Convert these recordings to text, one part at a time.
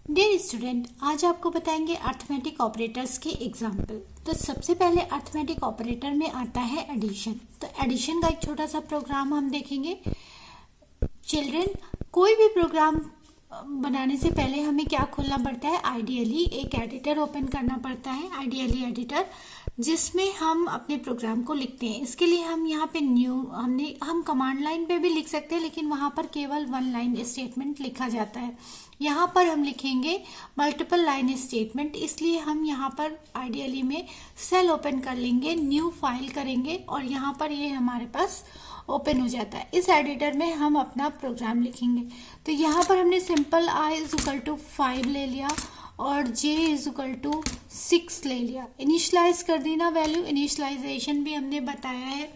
Dear student, आज आपको बताएंगे अर्थमेटिक ऑपरेटर्स के एग्जाम्पल। तो सबसे पहले अर्थमेटिक ऑपरेटर में आता है एडिशन। तो एडिशन का एक छोटा सा प्रोग्राम हम देखेंगे। चिल्ड्रन, कोई भी प्रोग्राम बनाने से पहले हमें क्या खोलना पड़ता है? आइडियली एक एडिटर ओपन करना पड़ता है, आइडियली एडिटर, जिसमें हम अपने प्रोग्राम को लिखते हैं। इसके लिए हम यहाँ पे हम कमांड लाइन पे भी लिख सकते हैं, लेकिन वहाँ पर केवल वन लाइन स्टेटमेंट लिखा जाता है। यहाँ पर हम लिखेंगे मल्टीपल लाइन स्टेटमेंट, इसलिए हम यहाँ पर आइडियली में सेल ओपन कर लेंगे, न्यू फाइल करेंगे और यहाँ पर ये हमारे पास ओपन हो जाता है। इस एडिटर में हम अपना प्रोग्राम लिखेंगे। तो यहाँ पर हमने simple i is equal to 5 ले लिया और j इज इक्वल टू 6 ले लिया। इनिशलाइज कर दी ना वैल्यू, इनिशलाइजेशन भी हमने बताया है।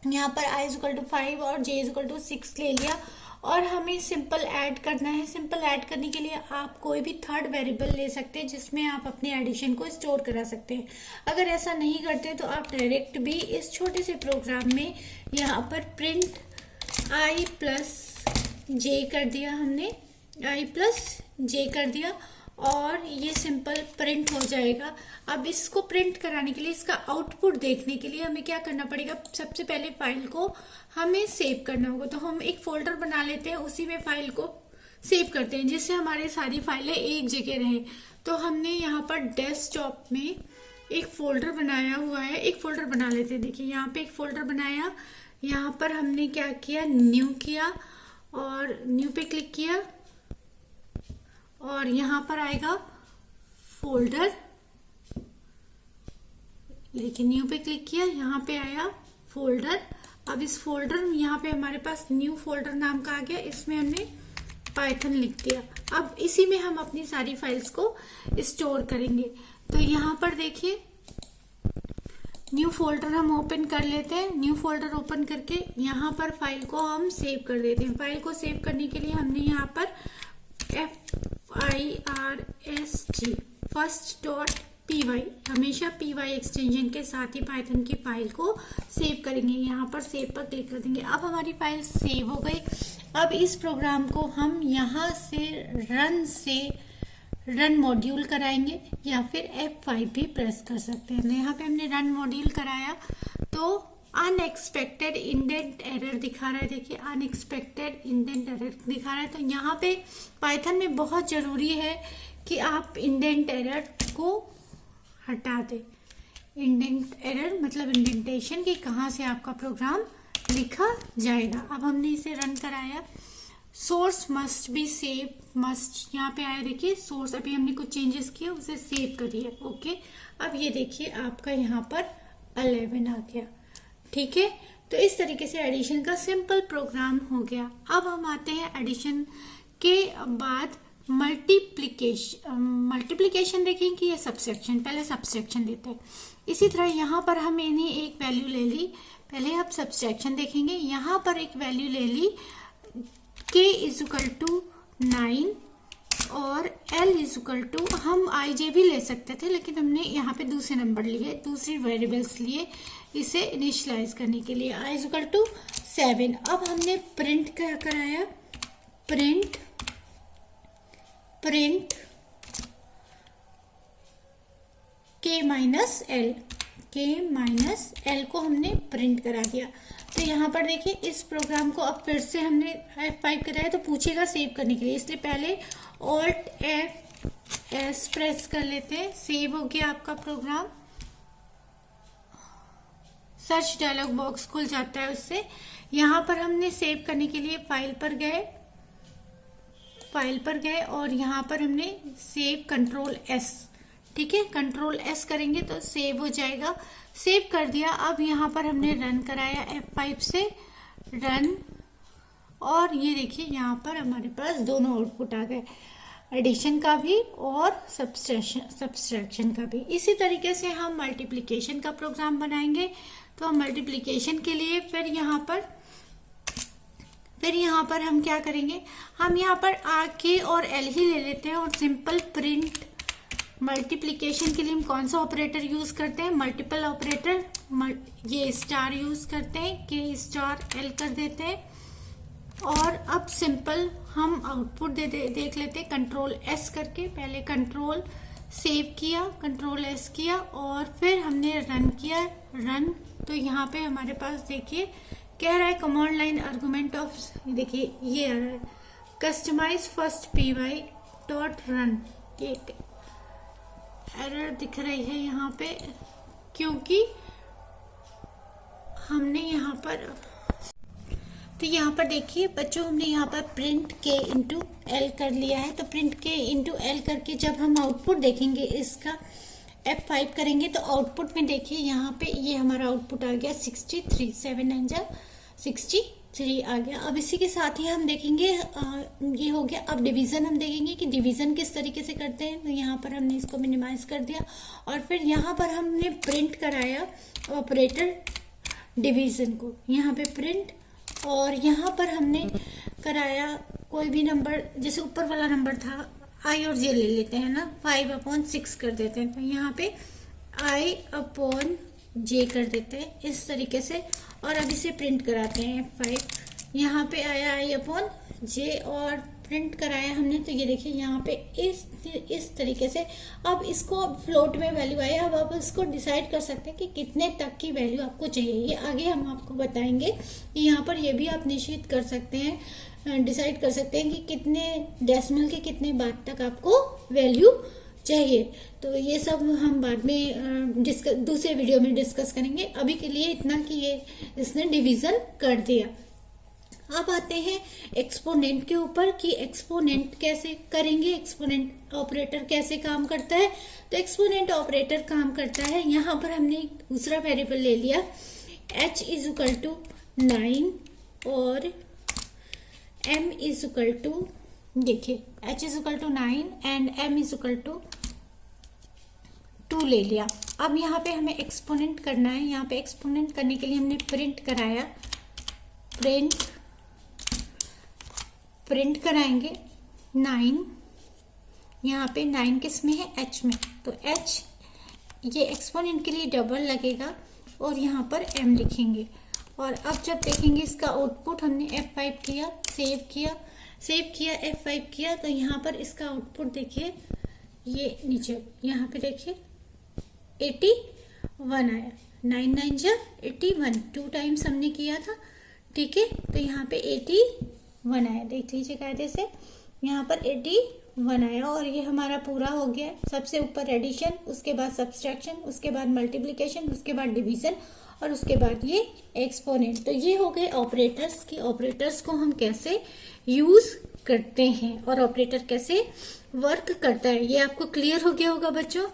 यहाँ पर i इज इक्वल टू 5 और j इज इक्वल टू 6 ले लिया और हमें सिंपल ऐड करना है। सिंपल ऐड करने के लिए आप कोई भी थर्ड वेरिएबल ले सकते हैं जिसमें आप अपने एडिशन को स्टोर करा सकते हैं। अगर ऐसा नहीं करते तो आप डायरेक्ट भी इस छोटे से प्रोग्राम में यहाँ पर प्रिंट i प्लस j कर दिया, हमने i प्लस j कर दिया और ये सिंपल प्रिंट हो जाएगा। अब इसको प्रिंट कराने के लिए, इसका आउटपुट देखने के लिए हमें क्या करना पड़ेगा? सबसे पहले फाइल को हमें सेव करना होगा। तो हम एक फोल्डर बना लेते हैं, उसी में फाइल को सेव करते हैं जिससे हमारी सारी फाइलें एक जगह रहें। तो हमने यहाँ पर डेस्कटॉप में एक फोल्डर बनाया हुआ है, एक फोल्डर बना लेते हैं। देखिए यहाँ पे एक फोल्डर बनाया, यहाँ पर हमने क्या किया, न्यू किया और न्यू पे क्लिक किया और यहाँ पर आएगा फोल्डर। देखिए न्यू पे क्लिक किया, यहाँ पे आया फोल्डर। अब इस फोल्डर में यहाँ पे हमारे पास न्यू फोल्डर नाम का आ गया, इसमें हमने पाइथन लिख दिया। अब इसी में हम अपनी सारी फाइल्स को स्टोर करेंगे। तो यहाँ पर देखिए न्यू फोल्डर हम ओपन कर लेते हैं। न्यू फोल्डर ओपन करके यहाँ पर फाइल को हम सेव कर देते हैं। फाइल को सेव करने के लिए हमने यहाँ पर FIRST first.py, हमेशा py एक्सटेंशन के साथ ही पाइथन की फाइल को सेव करेंगे। यहाँ पर सेव पर क्लिक कर देंगे। अब हमारी फाइल सेव हो गई। अब इस प्रोग्राम को हम यहाँ से रन मॉड्यूल कराएंगे या फिर F5 भी प्रेस कर सकते हैं। यहाँ पे हमने रन मॉड्यूल कराया तो अनएक्सपेक्टेड इंडेंट एरर दिखा रहा है। देखिए अनएक्सपेक्टेड इंडेंट एरर दिखा रहा है। तो यहाँ पे पाइथन में बहुत जरूरी है कि आप इंडेंट एरर को हटा दें। इंडेंट एरर मतलब इंडेंटेशन की कहाँ से आपका प्रोग्राम लिखा जाएगा। अब हमने इसे रन कराया। Source must be save, must यहाँ पे आया। देखिए सोर्स, अभी हमने कुछ चेंजेस किए, उसे सेव करिए। ओके, अब ये देखिए आपका यहाँ पर 11 आ गया। ठीक है, तो इस तरीके से एडिशन का सिंपल प्रोग्राम हो गया। अब हम आते हैं एडिशन के बाद मल्टीप्लिकेशन देखें कि ये सब्सट्रैक्शन। पहले सब्सट्रैक्शन देते हैं। इसी तरह यहाँ पर हमने एक वैल्यू ले ली। पहले आप सब्सट्रैक्शन देखेंगे। यहाँ पर एक वैल्यू ले ली k इज इक्वल टू 9 और l इज इक्वल टू, हम ij भी ले सकते थे लेकिन हमने यहाँ पे दूसरे नंबर लिए, दूसरी वेरिएबल्स लिए इसे इनिशियलाइज करने के लिए। i is equal to 7। अब हमने प्रिंट क्या कराया? प्रिंट k माइनस l को हमने प्रिंट करा दिया। तो यहाँ पर देखिए इस प्रोग्राम को अब फिर से हमने F5 कराया तो पूछेगा सेव करने के लिए, इसलिए पहले Alt F S प्रेस कर लेते हैं। सेव हो गया आपका प्रोग्राम। सर्च डायलॉग बॉक्स खुल जाता है उससे। यहाँ पर हमने सेव करने के लिए फाइल पर गए और यहाँ पर हमने सेव कंट्रोल S। ठीक है, कंट्रोल S करेंगे तो सेव हो जाएगा। सेव कर दिया। अब यहाँ पर हमने रन कराया F5 से रन और ये देखिए यहाँ पर हमारे पास दोनों आउटपुट आ गए, एडिशन का भी और सब्सट्रैक्शन का भी। इसी तरीके से हम मल्टीप्लिकेशन का प्रोग्राम बनाएंगे। तो हम मल्टीप्लिकेशन के लिए फिर यहाँ पर हम क्या करेंगे? हम यहाँ पर k और l ही ले लेते हैं और सिंपल प्रिंट। मल्टीप्लिकेशन के लिए हम कौन सा ऑपरेटर यूज करते हैं? Multiple operator. ये स्टार यूज करते हैं, k स्टार l कर देते हैं और अब सिंपल हम आउटपुट देख लेते हैं कंट्रोल एस करके। पहले कंट्रोल सेव किया, कंट्रोल एस किया और फिर हमने रन किया, रन। तो यहाँ पे हमारे पास देखिए कह रहा है कमांड लाइन आर्गुमेंट ऑफ, देखिए ये आ रहा है customize first py dot run. एक एरर दिख रही है यहाँ पे क्योंकि हमने यहाँ पर, तो यहाँ पर देखिए बच्चों हमने यहाँ पर प्रिंट के इंटू एल कर लिया है। तो प्रिंट के इंटू एल करके जब हम आउटपुट देखेंगे इसका F5 करेंगे तो आउटपुट में देखिए यहाँ पे ये हमारा आउटपुट आ गया 63, 7 9 जा 63 आ गया। अब इसी के साथ ही हम देखेंगे ये हो गया। अब डिवीजन हम देखेंगे कि डिवीजन किस तरीके से करते हैं। तो यहाँ पर हमने इसको मिनिमाइज कर दिया और फिर यहाँ पर हमने प्रिंट कराया ऑपरेटर डिवीजन को, यहाँ पे प्रिंट, और यहाँ पर हमने कराया कोई भी नंबर, जैसे ऊपर वाला नंबर था आई और जे ले लेते हैं ना, 5/6 कर देते हैं। तो यहाँ पे i/j कर देते हैं इस तरीके से और अब इसे प्रिंट कराते हैं F5। यहाँ पे आया i/j और प्रिंट कराया हमने। तो ये देखिए यहाँ पे इस तरीके से अब इसको फ्लोट में वैल्यू आया। अब आप इसको डिसाइड कर सकते हैं कि कितने तक की वैल्यू आपको चाहिए। ये आगे हम आपको बताएंगे कि यहाँ पर ये भी आप निश्चित कर सकते हैं, डिसाइड कर सकते हैं कि कितने डेसिमल के कितने बाद तक आपको वैल्यू चाहिए। तो ये सब हम बाद में दूसरे वीडियो में डिस्कस करेंगे। अभी के लिए इतना कि ये इसने डिवीजन कर दिया। अब आते हैं एक्सपोनेंट के ऊपर कि एक्सपोनेंट कैसे करेंगे, एक्सपोनेंट ऑपरेटर कैसे काम करता है। तो एक्सपोनेंट ऑपरेटर काम करता है, यहाँ पर हमने दूसरा वेरिएबल ले लिया h = 9 और m = देखिए h = 9 एंड m = 2 ले लिया। अब यहाँ पे हमें एक्सपोनेंट करना है। यहाँ पे एक्सपोनेंट करने के लिए हमने प्रिंट कराया, प्रिंट कराएंगे 9, यहाँ पे 9 किस में है, h में। तो h ये एक्सपोनेंट के लिए डबल लगेगा और यहाँ पर m लिखेंगे। और अब जब देखेंगे इसका आउटपुट, हमने F5 किया, सेव किया F5 किया, तो यहाँ पर इसका आउटपुट देखिए ये नीचे यहाँ पे देखिए 81 आया। 9 9 जा 81, 2 टाइम्स हमने किया था, ठीक है। तो यहाँ पे 81 आया, देख लीजिए कायदे से यहाँ पर 81 आया और ये हमारा पूरा हो गया। सबसे ऊपर एडिशन, उसके बाद सब्सट्रैक्शन, उसके बाद मल्टीप्लिकेशन, उसके बाद डिवीजन और उसके बाद ये एक्सपोनेंट। तो ये हो गए ऑपरेटर्स की ऑपरेटर्स को हम कैसे यूज करते हैं और ऑपरेटर कैसे वर्क करता है। ये आपको क्लियर हो गया होगा बच्चों।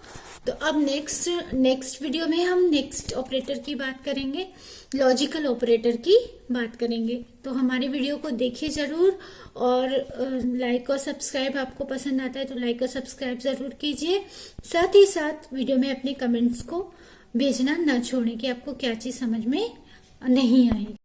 तो अब नेक्स्ट वीडियो में हम नेक्स्ट ऑपरेटर की बात करेंगे, लॉजिकल ऑपरेटर की बात करेंगे। तो हमारे वीडियो को देखिए जरूर और लाइक और सब्सक्राइब, आपको पसंद आता है तो लाइक और सब्सक्राइब जरूर कीजिए। साथ ही साथ वीडियो में अपने कमेंट्स को भेजना ना छोड़ें कि आपको क्या चीज समझ में नहीं आई।